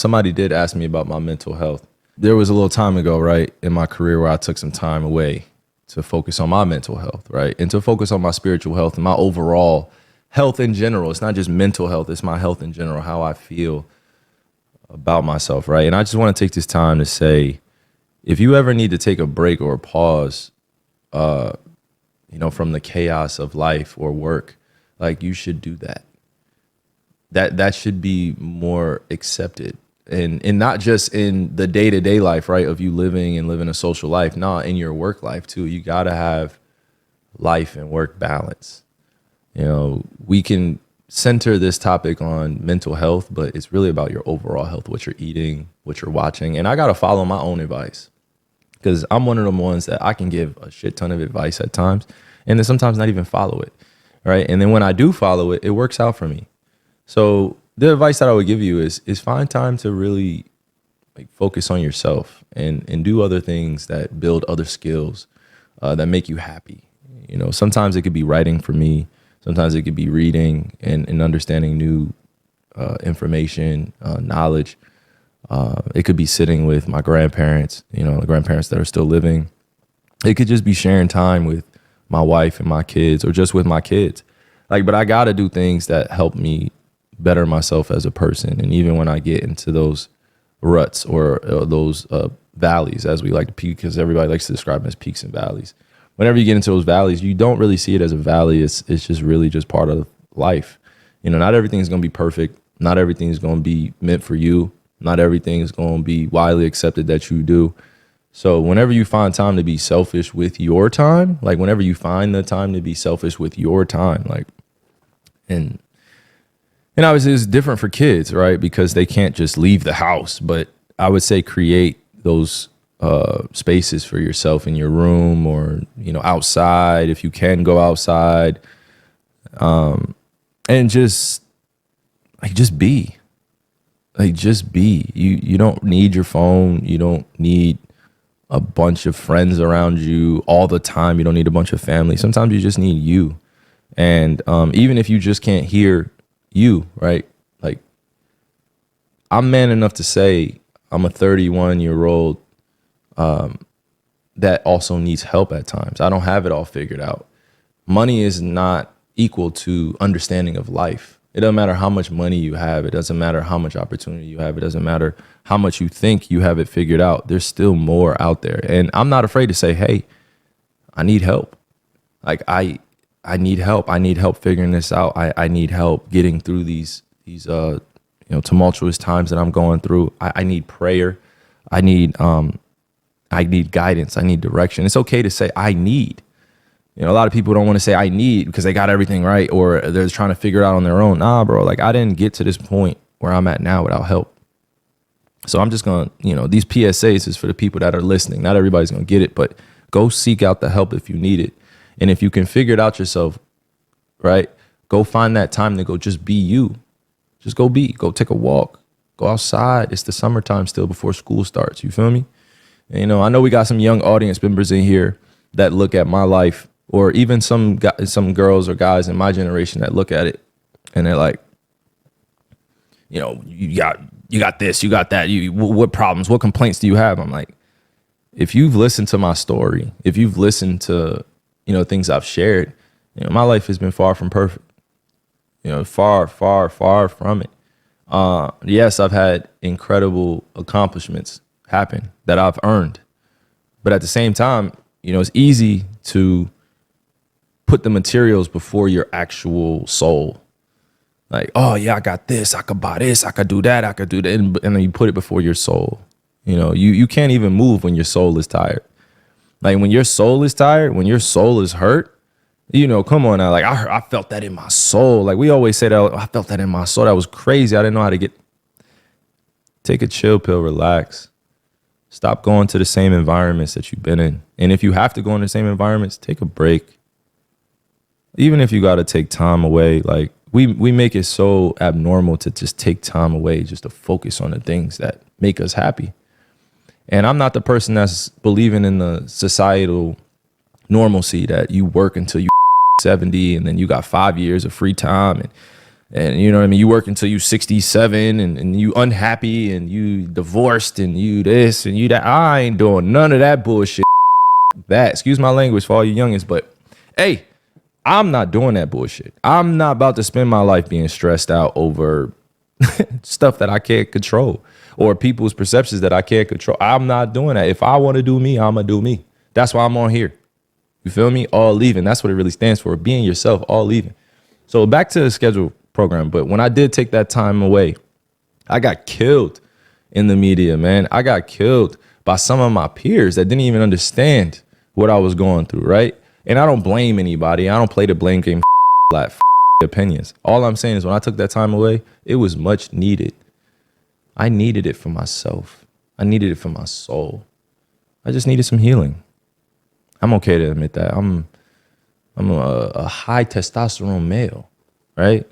Somebody did ask me about my mental health. There was a little time ago, right, in my career where I took some time away to focus on my mental health, right, and to focus on my spiritual health and my overall health in general. It's not just mental health, it's my health in general, how I feel about myself, right? And I just want to take this time to say, if you ever need to take a break or a pause, from the chaos of life or work, like you should do that. That should be more accepted. And not just in the day-to-day life, right, of you living a social life. No, in your work life too. You gotta have life and work balance. We can center this topic on mental health, but it's really about your overall health, what you're eating, what you're watching. And I gotta follow my own advice, because I'm one of them ones that I can give a shit ton of advice at times, and then sometimes not even follow it, right? And then when I do follow it, it works out for me. So the advice that I would give you is find time to really focus on yourself and do other things that build other skills that make you happy. Sometimes it could be writing for me. Sometimes it could be reading and understanding new information, knowledge. It could be sitting with my grandparents, the grandparents that are still living. It could just be sharing time with my wife and my kids, or just with my kids. But I got to do things that help me better myself as a person. And even when I get into those ruts or those valleys, as we like to peak, because everybody likes to describe them as peaks and valleys. Whenever you get into those valleys, you don't really see it as a valley. It's just really just part of life. Not everything's going to be perfect. Not everything's going to be meant for you. Not everything is going to be widely accepted that you do. So whenever you find time to be selfish with your time, whenever you find the time to be selfish with your time, and obviously it's different for kids, right? Because they can't just leave the house. But I would say create those spaces for yourself in your room, or, outside, if you can go outside, and just be. Just be. You don't need your phone. You don't need a bunch of friends around you all the time. You don't need a bunch of family. Sometimes you just need you. And even if you just can't hear you, right? I'm man enough to say I'm a 31-year-old that also needs help at times. I don't have it all figured out. Money is not equal to understanding of life. It doesn't matter how much money you have. It doesn't matter how much opportunity you have. It doesn't matter how much you think you have it figured out. There's still more out there. And I'm not afraid to say, hey, I need help. I need help. I need help figuring this out. I need help getting through these tumultuous times that I'm going through. I need prayer. I need guidance. I need direction. It's okay to say I need. A lot of people don't want to say I need because they got everything right, or they're trying to figure it out on their own. Nah, bro. I didn't get to this point where I'm at now without help. So I'm just going to, these PSAs is for the people that are listening. Not everybody's going to get it, but go seek out the help if you need it. And if you can figure it out yourself, right, go find that time to go just be you. Just go take a walk, go outside. It's the summertime still before school starts. You feel me? And, I know we got some young audience members in here that look at my life, or even some girls or guys in my generation that look at it and they're like, you got this, you got that. What problems, what complaints do you have? I'm like, if you've listened to my story, if you've listened to things I've shared, my life has been far from perfect, far, far, far from it. Yes, I've had incredible accomplishments happen that I've earned, but at the same time, it's easy to put the materials before your actual soul. Oh yeah, I got this, I could buy this, I could do that, I could do that. And then you put it before your soul. You can't even move when your soul is tired. When your soul is tired, when your soul is hurt, come on now. I felt that in my soul. We always say that, I felt that in my soul. That was crazy. I didn't know how to take a chill pill, relax. Stop going to the same environments that you've been in. And if you have to go in the same environments, take a break. Even if you got to take time away, we make it so abnormal to just take time away, just to focus on the things that make us happy. And I'm not the person that's believing in the societal normalcy that you work until you 70 and then you got 5 years of free time and And you know what I mean? You work until you 67 and you unhappy and you divorced and you this and you that. I ain't doing none of that bullshit. That, excuse my language for all you youngins, but hey, I'm not doing that bullshit. I'm not about to spend my life being stressed out over stuff that I can't control or people's perceptions that I can't control. I'm not doing that. If I want to do me, I'm going to do me. That's why I'm on here. You feel me? All leaving. That's what it really stands for. Being yourself, all leaving. So back to the schedule program. But when I did take that time away, I got killed in the media, man. I got killed by some of my peers that didn't even understand what I was going through, right? And I don't blame anybody. I don't play the blame game like opinions. All I'm saying is when I took that time away, it was much needed. I needed it for myself. I needed it for my soul. I just needed some healing. I'm okay to admit that. I'm a high testosterone male, right?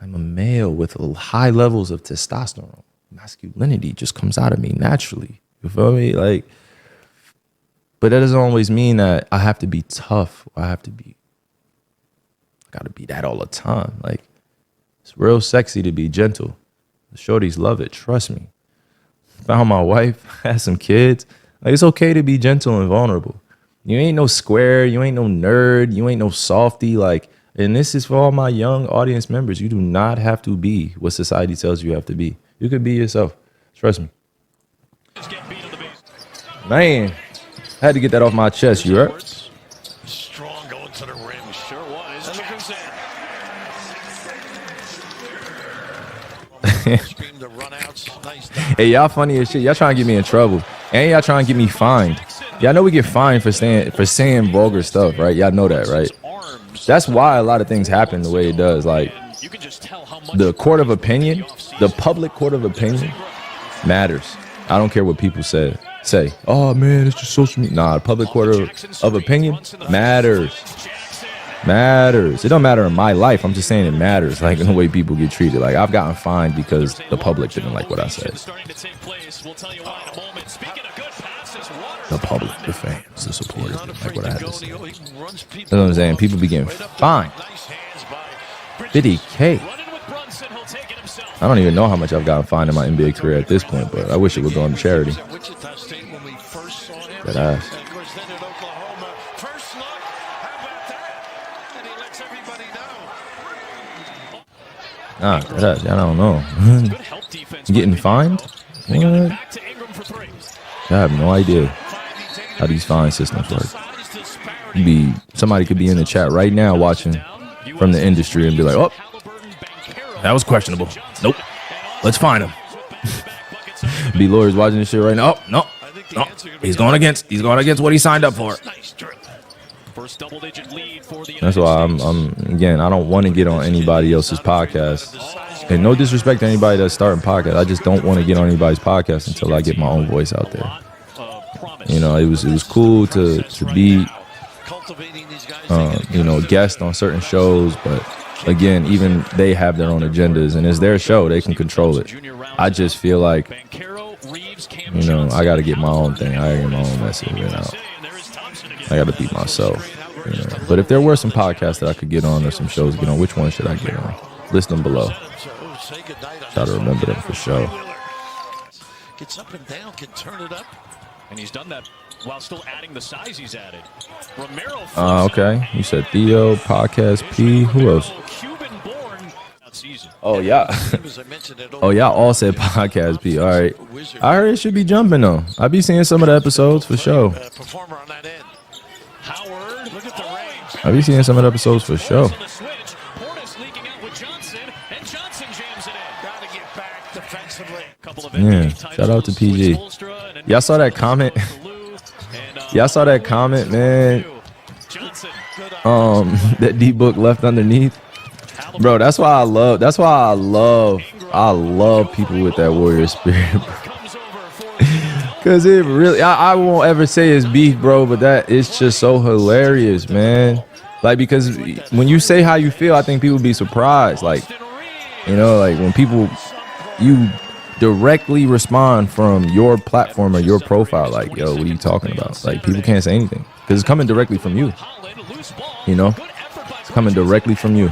I'm a male with high levels of testosterone. Masculinity just comes out of me naturally. You feel me? Like, but that doesn't always mean that I have to be tough. Or I gotta be that all the time. Like, it's real sexy to be gentle. The shorties love it. Trust me. Found my wife, had some kids. Like, it's okay to be gentle and vulnerable. You ain't no square. You ain't no nerd. You ain't no softy. Like, and this is for all my young audience members. You do not have to be what society tells you have to be. You could be yourself. Trust me. Man, I had to get that off my chest. You right? Strong going to the rim. Sure was. Hey, y'all funny as shit. Y'all trying to get me in trouble. And y'all trying to get me fined. Y'all know we get fined for saying vulgar stuff, right? Y'all know that, right? That's why a lot of things happen the way it does. Like, the court of opinion, the public court of opinion matters. I don't care what people say. Oh man, it's just social media. Nah, the public court of opinion matters. It don't matter in my life. I'm just saying it matters, like in the way people get treated. Like, I've gotten fined because the public didn't like what I said. The public, the fans, the supporters didn't like what I had to say. That's what I'm saying. People be getting fined. 50K. I don't even know how much I've gotten fined in my NBA career at this point, but I wish it would go on to charity. That ass. Nah, that ass. I don't know. Getting fined? What? I have no idea how these fine systems work. Somebody could be in the chat right now watching from the industry and be like, oh, that was questionable. Nope. Let's fine him. Be lawyers watching this shit right now. Oh, no. He's going against what he signed up for. That's why again, I don't want to get on anybody else's podcast. And no disrespect to anybody that's starting podcast. I just don't want to get on anybody's podcast until I get my own voice out there. You know, it was cool to be guest on certain shows, but again, even they have their own agendas, and it's their show. They can control it. I just feel like, I got to get my own thing. I got to get my own message out. I got to be myself. But if there were some podcasts that I could get on or some shows to get on, which one should I get on? List them below. Try to remember them for sure. Gets up and down, can turn it up. And he's done that while still adding the size he's added. Romero. Okay. You said Theo, Podcast P. Who else? Oh, yeah. Oh, y'all all said Podcast P. All right. I heard it should be jumping, though. I be seeing some of the episodes for sure. I be seeing some of the episodes for sure. Yeah, shout out to PG. Y'all saw that comment? Y'all saw that comment, man? That D-Book left underneath. Bro, that's why I love people with that warrior spirit. Cause it really, I won't ever say it's beef, bro, but that it's just so hilarious, man. Like, because when you say how you feel, I think people be surprised. Like, like when you directly respond from your platform or your profile, like, yo, what are you talking about? Like, people can't say anything because it's coming directly from you. It's coming directly from you.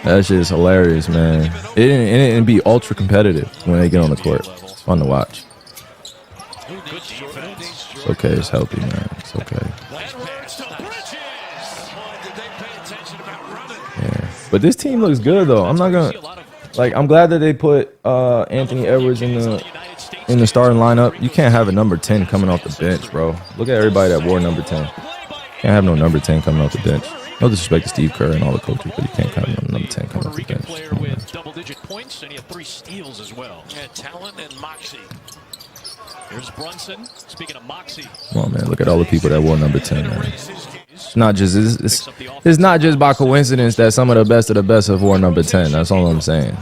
That shit is hilarious, man. It'd be ultra competitive when they get on the court. It's fun to watch. It's okay. It's healthy, man. It's okay. Yeah. But this team looks good, though. I'm not gonna I'm glad that they put Anthony Edwards in the starting lineup. You can't have a number 10 coming off the bench, bro. Look at everybody that wore number 10. Can't have no number 10 coming off the bench. No disrespect to Steve Kerr and all the coaches, but you can't have no number 10 coming off the bench. Player with double-digit points, and he had 3 steals as well. Yeah, talent and moxie. Here's Brunson. Speaking of moxie. Come on, man. Look at all the people that wore number 10, man. It's not just by coincidence that some of the best have worn number 10. That's all I'm saying.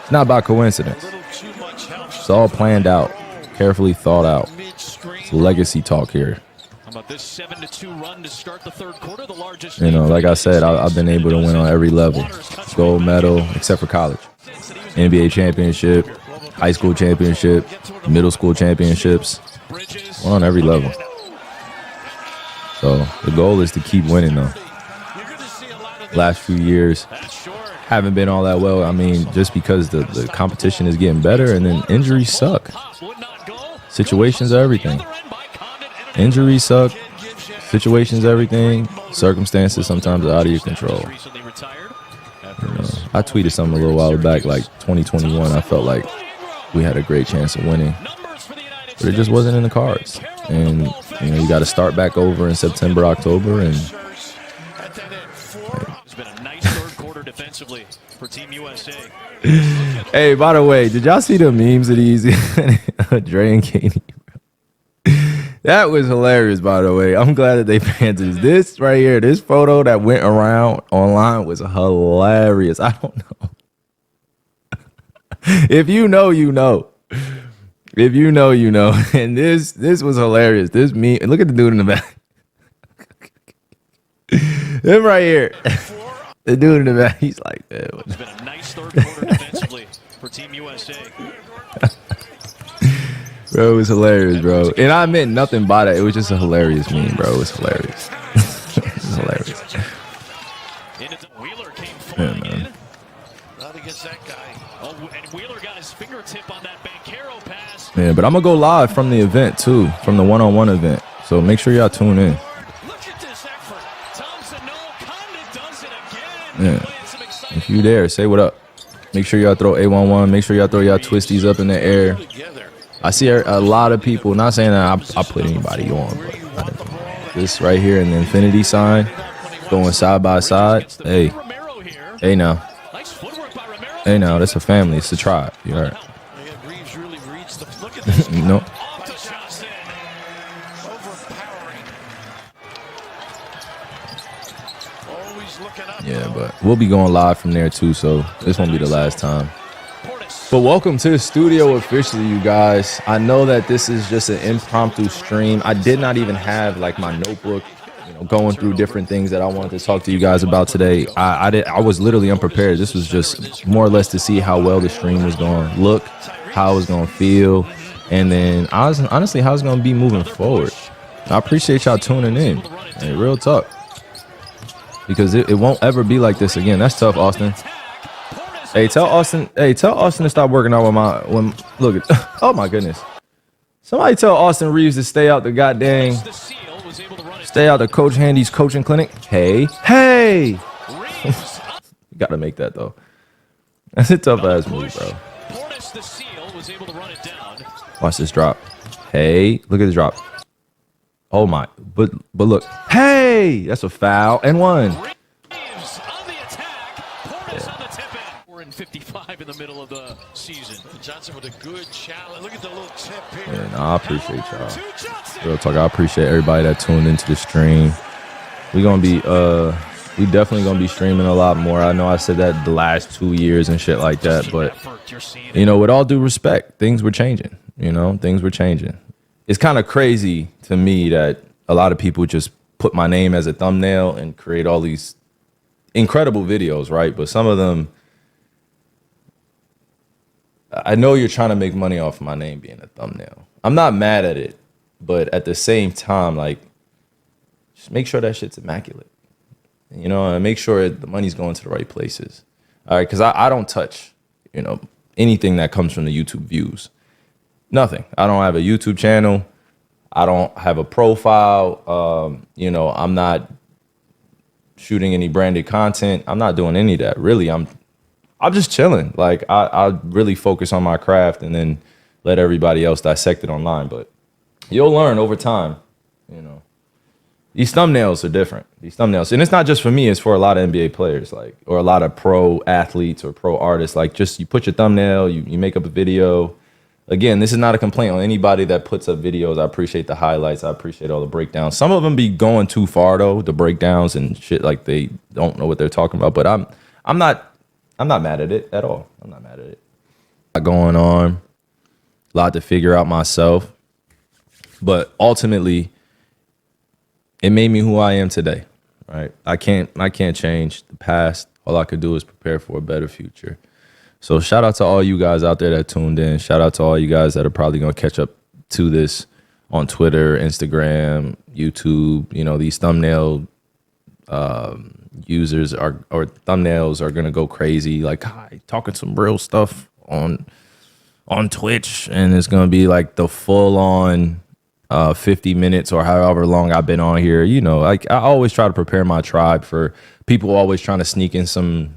It's not by coincidence. It's all planned out, carefully thought out. It's legacy talk here. How about this 7-2 run to start the third quarter? The largest. You know, like I said, I've been able to win on every level. Gold medal, except for college. NBA championship, high school championship, middle school championships. Won on every level. So the goal is to keep winning, though. Last few years haven't been all that well. I mean, just because the competition is getting better, and then injuries suck. Situations are everything. Injuries suck. Situations, everything. Circumstances sometimes are out of your control. You know, I tweeted something a little while back, like 2021. I felt like we had a great chance of winning, but it just wasn't in the cards. And you know, you got to start back over in September, October, and. It's been a nice third quarter defensively for Team USA. Hey, by the way, did y'all see the memes of these? Dre and Katie. That was hilarious, by the way. I'm glad that they planted this right here. This photo that went around online was hilarious. I don't know. If you know, you know. If you know, you know. And this was hilarious. This meme. Look at the dude in the back. Him right here. The dude in the back. He's like, it's been a nice third quarter defensively for Team USA. Bro, it was hilarious, bro. And I meant nothing by that. It was just a hilarious meme, bro. It was hilarious. It was hilarious. Wheeler came flying in. Not against that guy. Oh, and Wheeler got his fingertip on that Banchero pass. Yeah, but I'm going to go live from the event, too. From the one-on-one event. So make sure y'all tune in. Look at this effort. Thompson, no, Condit does it again. Yeah. If you there, say what up. Make sure y'all throw A11. Make sure y'all throw y'all twisties up in the air. I see a lot of people, not saying that I put anybody on, but this right here in the infinity sign, going side by side. Hey, hey now. Hey now, that's a family. It's a tribe. You heard? No. Yeah, but we'll be going live from there too, so this won't be the last time. But welcome to the studio officially, you guys. I know that this is just an impromptu stream. I did not even have like my notebook, going through different things that I wanted to talk to you guys about today. I was literally unprepared. This was just more or less to see how well the stream was going to look, how it was going to feel, and then honestly how it's going to be moving forward. I appreciate y'all tuning in. Hey, real talk. Because it won't ever be like this again. That's tough, Austin. Hey, tell Austin to stop working out look at, oh my goodness. Somebody tell Austin Reeves to stay out the Coach Handy's coaching clinic. Hey. You gotta make that though. That's a tough ass move, bro. Watch this drop. Hey, look at this drop. Oh my, but look. Hey, that's a foul and one. 55 in the middle of the season. Johnson with a good challenge. Look at the little tip here. Yeah, no, I appreciate y'all. Real talk. I appreciate everybody that tuned into the stream. We definitely gonna be streaming a lot more. I know I said that the last 2 years and shit like that, but with all due respect, things were changing. Things were changing. It's kind of crazy to me that a lot of people just put my name as a thumbnail and create all these incredible videos, right? But some of them, I know you're trying to make money off my name being a thumbnail. I'm not mad at it, but at the same time, like, just make sure that shit's immaculate. And make sure the money's going to the right places. All right, because I don't touch, anything that comes from the YouTube views. Nothing. I don't have a YouTube channel. I don't have a profile. I'm not shooting any branded content. I'm not doing any of that. Really, I'm just chilling. Like I really focus on my craft and then let everybody else dissect it online. But you'll learn over time. These thumbnails are different. And it's not just for me. It's for a lot of NBA players, or a lot of pro athletes or pro artists. Like, just you put your thumbnail, you make up a video. Again, this is not a complaint on anybody that puts up videos. I appreciate the highlights. I appreciate all the breakdowns. Some of them be going too far though, the breakdowns and shit. Like, they don't know what they're talking about. But I'm not mad at it at all. I'm not mad at it. A lot going on, a lot to figure out myself. But ultimately, it made me who I am today, right? I can't change the past. All I could do is prepare for a better future. So shout out to all you guys out there that tuned in. Shout out to all you guys that are probably going to catch up to this on Twitter, Instagram, YouTube. These thumbnail users or thumbnails are going to go crazy. Like, hi, talking some real stuff on Twitch. And it's going to be like the full on 50 minutes or however long I've been on here. Like, I always try to prepare my tribe for people always trying to sneak in some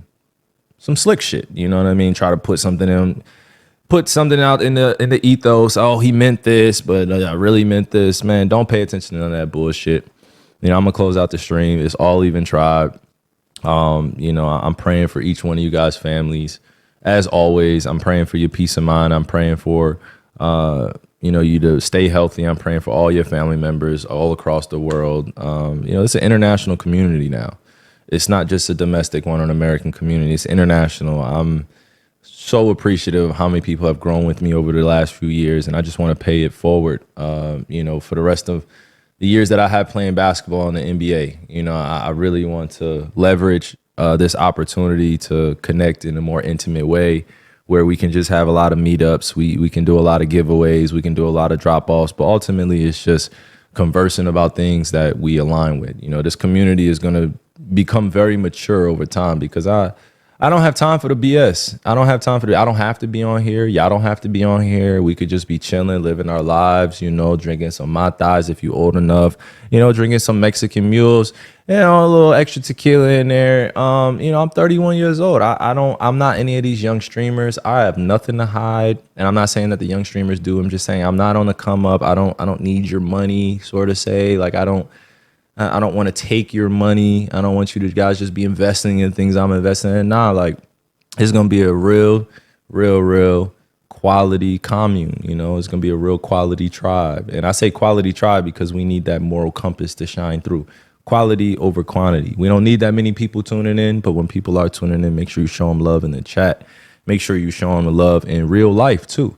slick shit. You know what I mean? Try to put something out in the ethos. Oh, he meant this, but I really meant this. Man, don't pay attention to none of that bullshit. I'm gonna close out the stream. It's all even tribe. I'm praying for each one of you guys' families. As always, I'm praying for your peace of mind. I'm praying for you to stay healthy. I'm praying for all your family members all across the world. It's an international community now. It's not just a domestic one or an American community. It's international. I'm so appreciative of how many people have grown with me over the last few years, and I just want to pay it forward, for the rest of the years that I have playing basketball in the NBA. I really want to leverage this opportunity to connect in a more intimate way, where we can just have a lot of meetups. We can do a lot of giveaways. We can do a lot of drop-offs. But ultimately, it's just conversing about things that we align with. This community is going to become very mature over time, because I don't have time for the BS. I don't have time for I don't have to be on here. Y'all don't have to be on here. We could just be chilling, living our lives, drinking some matas if you're old enough, drinking some Mexican mules, a little extra tequila in there. I'm 31 years old. I'm not any of these young streamers. I have nothing to hide. And I'm not saying that the young streamers do. I'm just saying I'm not on the come up. I don't need your money, sort of say. Like, I don't want to take your money. I don't want you to guys just be investing in things I'm investing in. Nah, like, it's going to be a real quality commune. It's going to be a real quality tribe. And I say quality tribe because we need that moral compass to shine through. Quality over quantity. We don't need that many people tuning in, but when people are tuning in, make sure you show them love in the chat. Make sure you show them love in real life too.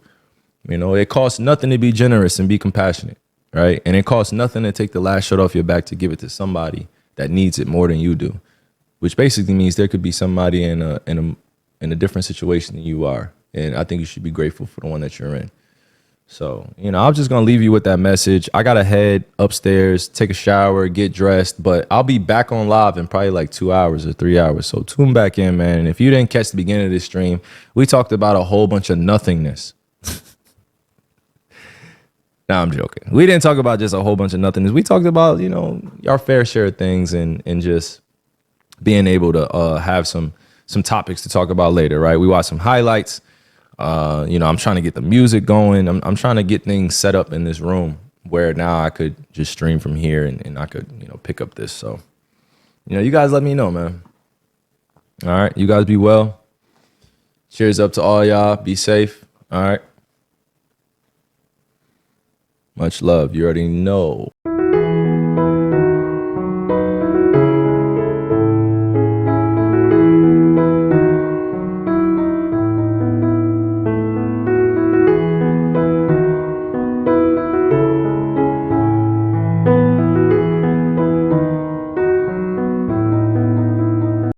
It costs nothing to be generous and be compassionate. Right. And it costs nothing to take the last shirt off your back to give it to somebody that needs it more than you do, which basically means there could be somebody in a different situation than you are. And I think you should be grateful for the one that you're in. So, I'm just going to leave you with that message. I got to head upstairs, take a shower, get dressed, but I'll be back on live in probably like 2 hours or 3 hours. So tune back in, man. And if you didn't catch the beginning of this stream, we talked about a whole bunch of nothingness. No, I'm joking. We didn't talk about just a whole bunch of nothingness. We talked about, our fair share of things and just being able to have some topics to talk about later, right? We watched some highlights. I'm trying to get the music going. I'm trying to get things set up in this room where now I could just stream from here and I could, pick up this. So, you guys let me know, man. All right. You guys be well. Cheers up to all y'all. Be safe. All right. Much love. You already know.